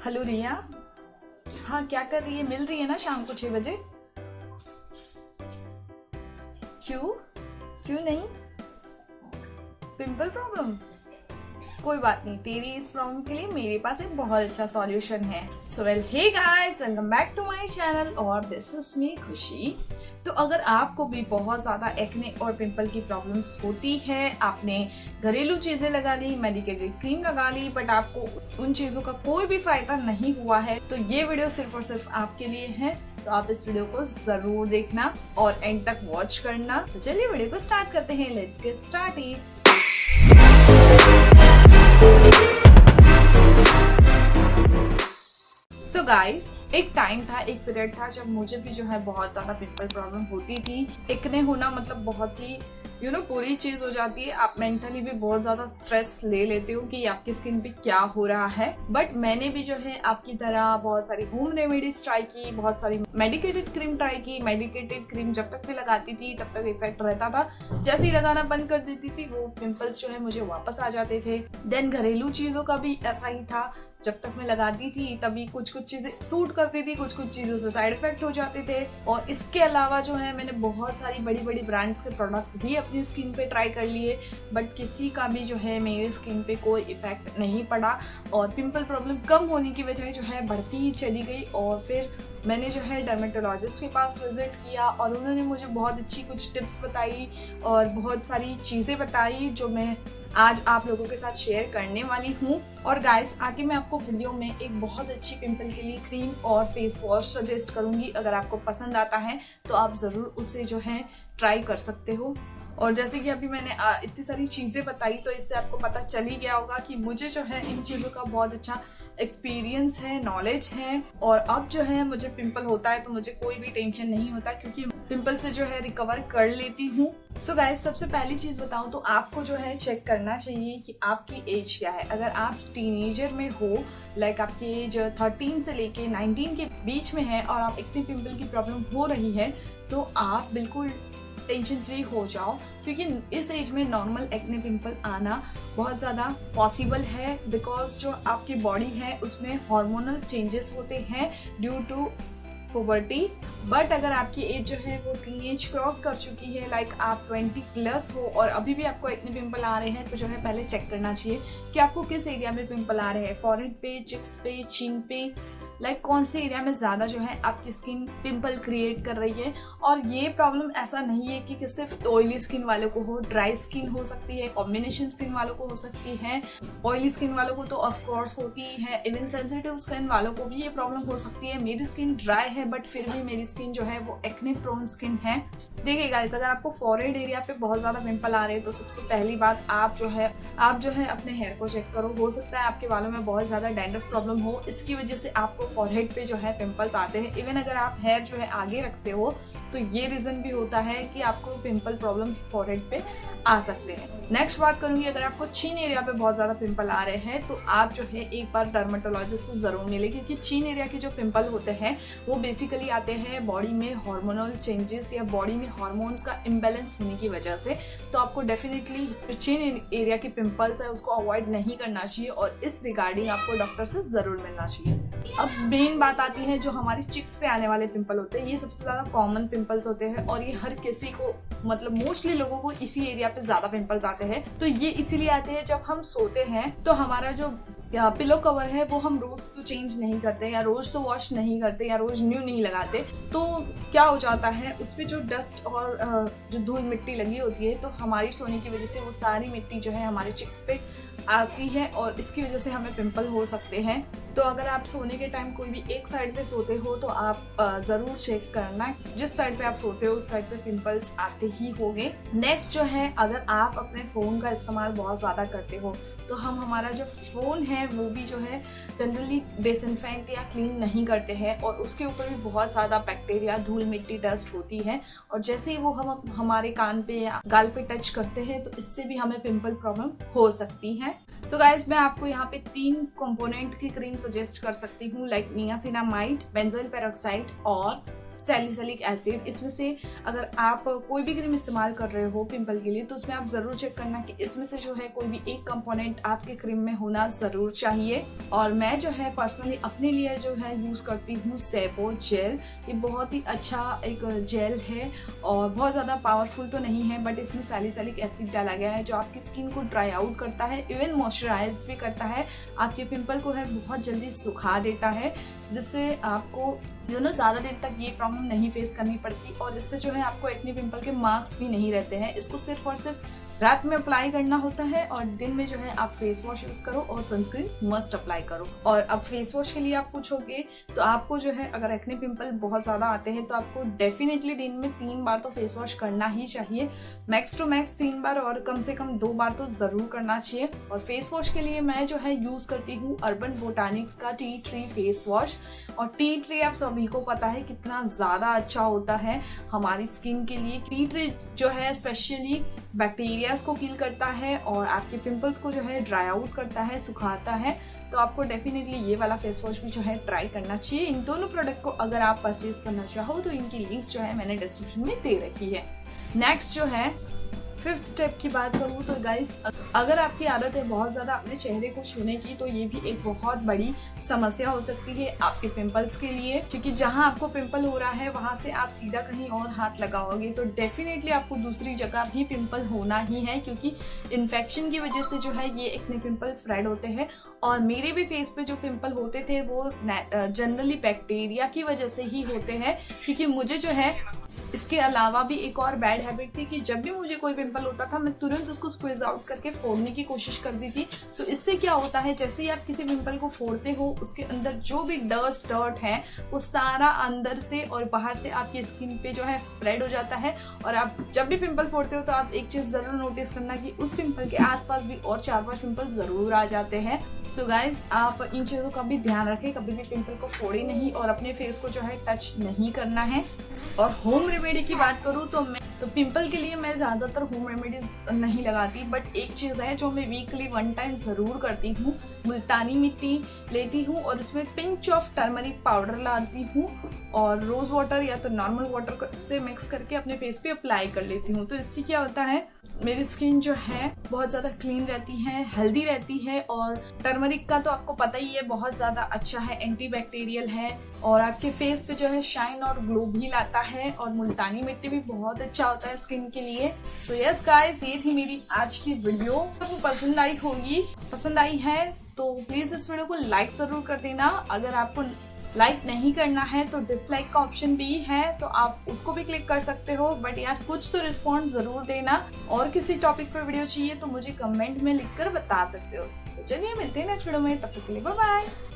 Hello रिया। हाँ, क्या कर रही है? मिल रही है ना शाम को 6 बजे? क्यों? क्यों नहीं? Pimple problem? कोई बात नहीं, तेरी इस प्रॉब्लम के लिए मेरे पास एक बहुत अच्छा सॉल्यूशन है। So well, hey guys, welcome back to my channel और दिस इज मी खुशी। तो अगर आपको भी बहुत ज़्यादा एक्ने और पिंपल की प्रॉब्लम्स होती है, आपने घरेलू चीज़ें लगा ली, मेडिकेटेड क्रीम लगा ली, बट आपको उन चीज़ों का कोई भी फायदा नहीं हुआ है, तो ये वीडियो सिर्फ और सिर्फ आपके लिए है। तो आप इस वीडियो को जरूर देखना और एंड तक वॉच करना। तो चलिए वीडियो को स्टार्ट करते हैं। Let's get started. So guys, एक टाइम था, एक पीरियड था जब मुझे भी जो है बहुत ज्यादा पिंपल प्रॉब्लम होती थी। एक्ने होना मतलब बहुत ही बुरी चीज हो जाती है। आप मेंटली भी बहुत ज्यादा स्ट्रेस ले लेते हो कि आपकी स्किन पे क्या हो रहा है। बट मैंने भी जो है आपकी तरह बहुत सारी होम रेमेडीज ट्राई की, बहुत सारी मेडिकेटेड क्रीम ट्राई की। मेडिकेटेड क्रीम जब तक मैं लगाती थी तब तक इफेक्ट रहता था, जैसे ही लगाना बंद कर देती थी वो पिंपल्स जो है मुझे वापस आ जाते थे। देन घरेलू चीजों का भी ऐसा ही था, जब तक मैं लगाती थी तभी कुछ चीजें सूट करती थी, कुछ चीजों से साइड इफेक्ट हो जाते थे। और इसके अलावा जो है मैंने बहुत सारी बड़ी बड़ी ब्रांड्स के प्रोडक्ट भी अपनी स्किन पे ट्राई कर लिए, बट किसी का भी जो है मेरी स्किन पे कोई इफेक्ट नहीं पड़ा और पिंपल प्रॉब्लम कम होने की वजह जो है बढ़ती ही चली गई। और फिर मैंने जो है डर्मेटोलॉजिस्ट के पास विजिट किया और उन्होंने मुझे बहुत अच्छी कुछ टिप्स बताई और बहुत सारी चीज़ें बताई जो मैं आज आप लोगों के साथ शेयर करने वाली हूँ। और गाइस, आगे मैं आपको वीडियो में एक बहुत अच्छी पिंपल के लिए क्रीम और फेस वॉश सजेस्ट करूंगी। अगर आपको पसंद आता है तो आप ज़रूर उसे जो है ट्राई कर सकते हो। और जैसे कि अभी मैंने इतनी सारी चीज़ें बताई, तो इससे आपको पता चल ही गया होगा कि मुझे जो है इन चीज़ों का बहुत अच्छा एक्सपीरियंस है, नॉलेज है। और अब जो है मुझे पिंपल होता है तो मुझे कोई भी टेंशन नहीं होता, क्योंकि पिंपल से जो है रिकवर कर लेती हूँ। सो गाइस, सबसे पहली चीज़ बताऊँ तो आपको जो है चेक करना चाहिए कि आपकी एज क्या है। अगर आप टीनेजर में हो, लाइक आपकी एज 13 से लेके 19 के बीच में है और आप इतनी पिंपल की प्रॉब्लम हो रही है, तो आप बिल्कुल टेंशन फ्री हो जाओ, क्योंकि इस एज में नॉर्मल एक्ने पिंपल आना बहुत ज़्यादा पॉसिबल है। बिकॉज जो आपकी बॉडी है उसमें हार्मोनल चेंजेस होते हैं ड्यू टू पुबर्टी। बट अगर आपकी एज जो है वो टीनेज क्रॉस कर चुकी है, लाइक आप 20 प्लस हो और अभी भी आपको एक्ने पिंपल आ रहे हैं, तो जो है पहले चेक करना चाहिए कि आपको किस एरिया में पिंपल आ रहे हैं। फॉरहेड पे, चिक्स पे, चिन पे, लाइक कौन से एरिया में ज़्यादा जो है आपकी स्किन पिंपल क्रिएट कर रही है। और ये प्रॉब्लम ऐसा नहीं है कि सिर्फ ऑयली स्किन वालों को हो, ड्राई स्किन हो सकती है, कॉम्बिनेशन स्किन वालों को हो सकती है। ऑयली स्किन वालों को तो ऑफकोर्स होती है, इवन सेंसिटिव स्किन वालों को भी ये प्रॉब्लम हो सकती है। मेरी स्किन ड्राई है बट फिर भी मेरी स्किन जो है वो एक्ने प्रोन स्किन है। देखिए गाइस, अगर आपको फॉरहेड एरिया पे बहुत ज्यादा पिंपल आ रहे हैं तो सबसे पहली बात आप जो है अपने हेयर को चेक करो। हो सकता है आपके बालों में बहुत ज्यादा डैंड्रफ प्रॉब्लम हो, इसकी वजह से आपको फॉरहेड पे जो है पिंपल्स आते हैं। इवन अगर आप हेयर जो है आगे रखते हो तो ये रीजन भी होता है कि आपको पिंपल प्रॉब्लम फॉरहेड पे आ सकते हैं। नेक्स्ट बात करूंगी, अगर आपको चीन एरिया पे बहुत ज्यादा पिंपल आ रहे हैं तो आप जो है एक बार डर्मेटोलॉजिस्ट से जरूर मिले, क्योंकि चीन एरिया के जो पिंपल होते हैं वो बेसिकली आते हैं बॉडी में हार्मोनल चेंजेस या बॉडी में हार्मोन्स का इम्बैलेंस होने की वजह से। तो आपको डेफिनेटली जो चीन एरिया के पिंपल्स है उसको अवॉइड नहीं करना चाहिए और इस रिगार्डिंग आपको डॉक्टर से जरूर मिलना चाहिए। अब मेन बात आती है जो हमारे चिक्स पे आने वाले पिंपल होते हैं। ये सबसे ज्यादा कॉमन पिंपल्स होते हैं और ये हर किसी को, मतलब मोस्टली लोगों को इसी एरिया पे ज्यादा पिंपल्स आते हैं। तो ये इसीलिए आते हैं जब हम सोते हैं तो हमारा जो पिलो कवर है वो हम रोज तो चेंज नहीं करते, या रोज तो वॉश नहीं करते, या रोज न्यू नहीं लगाते। तो क्या हो जाता है, उसमें जो डस्ट और जो धूल मिट्टी लगी होती है, तो हमारी सोने की वजह से वो सारी मिट्टी जो है हमारे चिक्स पे आती है और इसकी वजह से हमें पिंपल हो सकते हैं। तो अगर आप सोने के टाइम कोई भी एक साइड पे सोते हो तो आप ज़रूर चेक करना जिस साइड पे आप सोते हो उस साइड पे पिंपल्स आते ही होंगे। नेक्स्ट जो है, अगर आप अपने फ़ोन का इस्तेमाल बहुत ज़्यादा करते हो तो हमारा जो फ़ोन है वो भी जो है जनरली डिसइंफेक्ट या क्लीन नहीं करते हैं और उसके ऊपर भी बहुत ज़्यादा बैक्टीरिया, धूल मिट्टी, डस्ट होती है। और जैसे ही वो हम हमारे कान पे या गाल पे टच करते हैं तो इससे भी हमें पिंपल प्रॉब्लम हो सकती है। तो गाइस, मैं आपको यहाँ पे 3 कंपोनेंट की क्रीम सजेस्ट कर सकती हूँ, लाइक नियासिनामाइड, बेंजोइल पेरोक्साइड और सैलिसिलिक एसिड। इसमें से अगर आप कोई भी क्रीम इस्तेमाल कर रहे हो पिंपल के लिए तो उसमें आप ज़रूर चेक करना कि इसमें से जो है कोई भी एक कंपोनेंट आपके क्रीम में होना ज़रूर चाहिए। और मैं जो है पर्सनली अपने लिए जो है यूज़ करती हूँ सेबो जेल। ये बहुत ही अच्छा एक जेल है और बहुत ज़्यादा पावरफुल तो नहीं है, बट इसमें सैलिसिलिक एसिड डाला गया है जो आपकी स्किन को ड्राई आउट करता है, इवन मॉइस्चराइज भी करता है, आपके पिंपल को है बहुत जल्दी सुखा देता है, जिससे आपको ज़्यादा दिन तक ये प्रॉब्लम नहीं फेस करनी पड़ती। और इससे जो है आपको एक्ने पिंपल के मार्क्स भी नहीं रहते हैं। इसको सिर्फ और सिर्फ रात में अप्लाई करना होता है और दिन में जो है आप फेस वॉश यूज़ करो और सनस्क्रीन मस्ट अप्लाई करो। और अब फेस वॉश के लिए आप पूछोगे तो आपको जो है अगर एक्ने पिंपल बहुत ज़्यादा आते हैं तो आपको डेफिनेटली दिन में 3 बार तो फेस वॉश करना ही चाहिए, मैक्स टू मैक्स 3 बार, और कम से कम 2 बार तो ज़रूर करना चाहिए। और फेस वॉश के लिए मैं जो है यूज़ करती हूँ अर्बन बोटानिक्स का टी ट्री फेस वॉश। और टी ट्री आप सभी को पता है कितना ज़्यादा अच्छा होता है हमारी स्किन के लिए। टी ट्री जो है स्पेशली बैक्टीरियाज को किल करता है और आपके पिंपल्स को जो है ड्राई आउट करता है, सुखाता है। तो आपको डेफिनेटली ये वाला फेस वॉश भी जो है ट्राई करना चाहिए। इन दोनों प्रोडक्ट को अगर आप परचेज करना चाहो तो इनकी लिंक्स जो है मैंने डिस्क्रिप्शन में दे रखी है। नेक्स्ट जो है 5th स्टेप की बात करूँ तो गाइस, अगर आपकी आदत है बहुत ज़्यादा अपने चेहरे को छूने की तो ये भी एक बहुत बड़ी समस्या हो सकती है आपके पिंपल्स के लिए, क्योंकि जहाँ आपको पिंपल हो रहा है वहाँ से आप सीधा कहीं और हाथ लगाओगे तो डेफिनेटली आपको दूसरी जगह भी पिंपल होना ही है, क्योंकि इन्फेक्शन की वजह से जो है ये एक्ने पिंपल स्प्रेड होते हैं। और मेरे भी फेस पे जो पिंपल होते थे वो जनरली बैक्टीरिया की वजह से ही होते हैं, क्योंकि मुझे जो है इसके अलावा भी एक और बैड हैबिट थी कि जब भी मुझे कोई पिंपल होता था मैं तुरंत उसको स्क्वीज आउट करके फोड़ने की कोशिश करती थी। तो इससे क्या होता है, जैसे ही आप किसी पिंपल को फोड़ते हो उसके अंदर जो भी डर्ट है वो सारा अंदर से और बाहर से आपकी स्किन पे जो है स्प्रेड हो जाता है। और आप जब भी पिंपल फोड़ते हो तो आप एक चीज़ ज़रूर नोटिस करना कि उस पिंपल के आसपास भी और 4-5 पिंपल ज़रूर आ जाते हैं। सो गाइज, आप इन चीज़ों का भी ध्यान रखें, कभी भी पिंपल को फोड़े नहीं और अपने फेस को जो है टच नहीं करना है। और होम रेमेडी की बात करूँ तो पिंपल के लिए मैं ज़्यादातर होम रेमेडीज नहीं लगाती, बट एक चीज़ है जो मैं वीकली 1 टाइम ज़रूर करती हूँ। मुल्तानी मिट्टी लेती हूँ और उसमें पिंच ऑफ टर्मरिक पाउडर लाती हूँ और रोज़ वाटर या तो नॉर्मल वाटर से मिक्स करके अपने फेस पे अप्लाई कर लेती हूँ। तो इससे क्या होता है, मेरी स्किन जो है बहुत ज़्यादा क्लीन रहती है, हेल्दी रहती है। और टर्मरिक का तो आपको पता ही है बहुत ज़्यादा अच्छा है, एंटीबैक्टीरियल है और आपके फेस पे जो है शाइन और ग्लो भी लाता है। और मुल्तानी मिट्टी भी बहुत अच्छा होता है स्किन के लिए। सो यस गाइस, ये थी मेरी आज की वीडियो। आपको पसंद आई होगी, पसंद आई है तो प्लीज़ इस वीडियो को लाइक ज़रूर कर देना। अगर आपको लाइक नहीं करना है तो डिसलाइक का ऑप्शन भी है, तो आप उसको भी क्लिक कर सकते हो, बट यार कुछ तो रिस्पॉन्स ज़रूर देना। और किसी टॉपिक पर वीडियो चाहिए तो मुझे कमेंट में लिखकर बता सकते हो। तो चलिए मिलते हैं नेक्स्ट वीडियो में, तब तक के लिए बाय बाय।